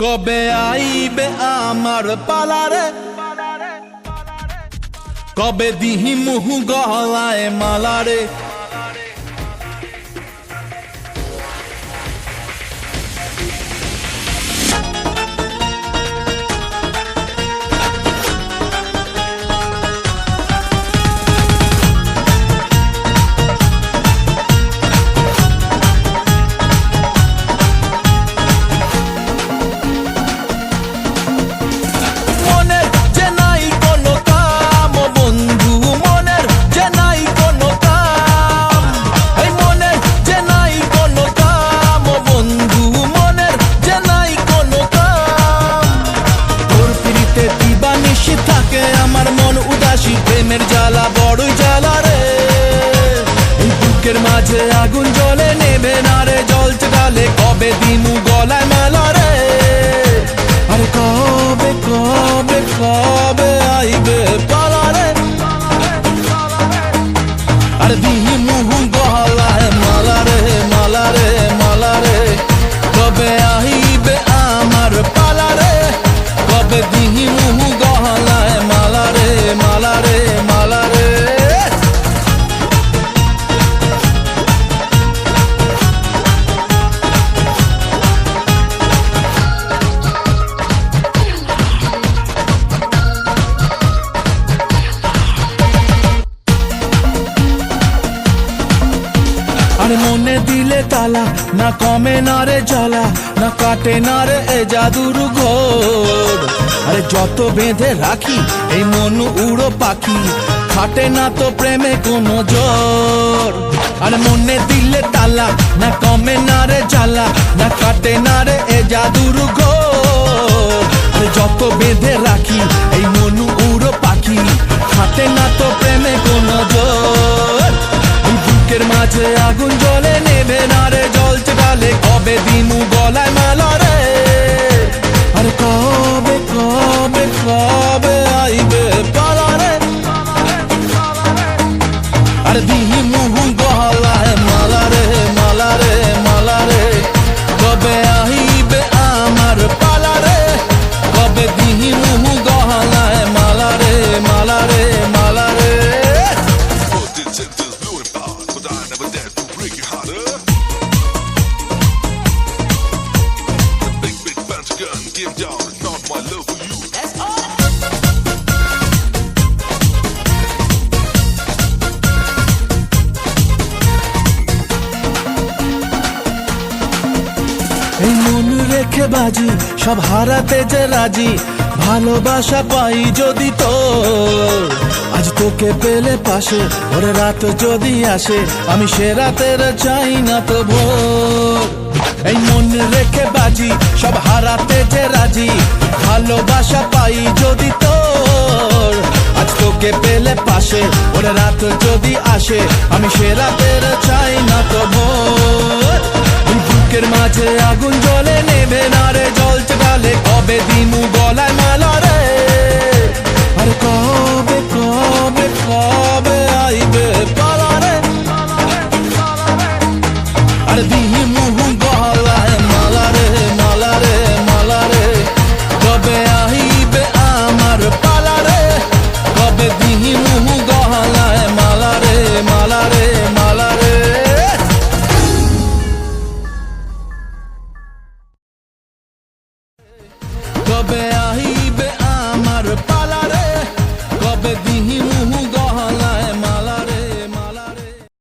কবে আইবে আমার পালারে, কবে দিহি মুহু গলায় মালারে। আমার মন উদাসী, প্রেমের জ্বালা বড়ই জ্বালা রে। এই বুকের মাঝে আগুন জ্বলে, নেবে না রে জ্বলছে ডালে, কবে দিমু গলায় মালা রে। আরে কবে কবে কবে আইবে পালা রে, আরে দিমু গলায় মালা রে মালা রে মালা রে। কবে আইবে আমার পালা রে, কবে দিমু গলায় মালা রে মালা রে মালা রে। আরে মনে দিলে তালা, না কমে না রে জ্বালা, না কাটে না রে এ জাদুর ঘোর। আরে যত বেঁধে রাখি এই মন উড়ো পাখি, খাটে না তো প্রেমে কোনো জোর। আরে মনে দিলে তালা, না কমে না রে জ্বালা, না কাটে না রে এ জাদুর ঘোর। আরে যত বেঁধে রাখি এই মন উড়ো পাখি, খাটে না তো প্রেমে কোনো জোর। বুকের মাঝে আগুন জ্বলে, নেবে না রে জ্বলছে ডালে, কবে দিমু গলায় মালা রে। আরে কবে কবে কবে আইবে পালা রে, আরে দিমু গলায় মালা রে মালা রে মালা রে। কবে আইবে আমার পালা রে, কবে দিমু গলায় মালা রে মালা রে মালা রে। Give down, it's not my love for you. That's all. এই মন রেখে বাজি, সব হারাতে যে রাজি, ভালোবাসা পাই যদি তোর। আজ তোকে পেলে পাশে, ওরে রাত যদি আসে, আমি সে রাতের চাই না তো ভোর। এই মন রেখে বাজি, সব হারাতে যে রাজি, ভালোবাসা পাই যদি তোর। আজ তোকে পেলে পাশে, ওরে রাত যদি আসে, আমি সে রাতের চাই না তো ভোর। বুকের মাঝে আগুন জ্বলে, নেবে না রে জ্বলছে ডালে, কবে দিমু গলায় মালা রে। আরে কবে কবে কবে আইবে পালা রে, আরে দিমু গলায় মালা রে মালা রে মালা রে। কবে আইবে আমার পালা রে, কবে দিমু গলায় মালা রে মালা রে মালা রে। কবে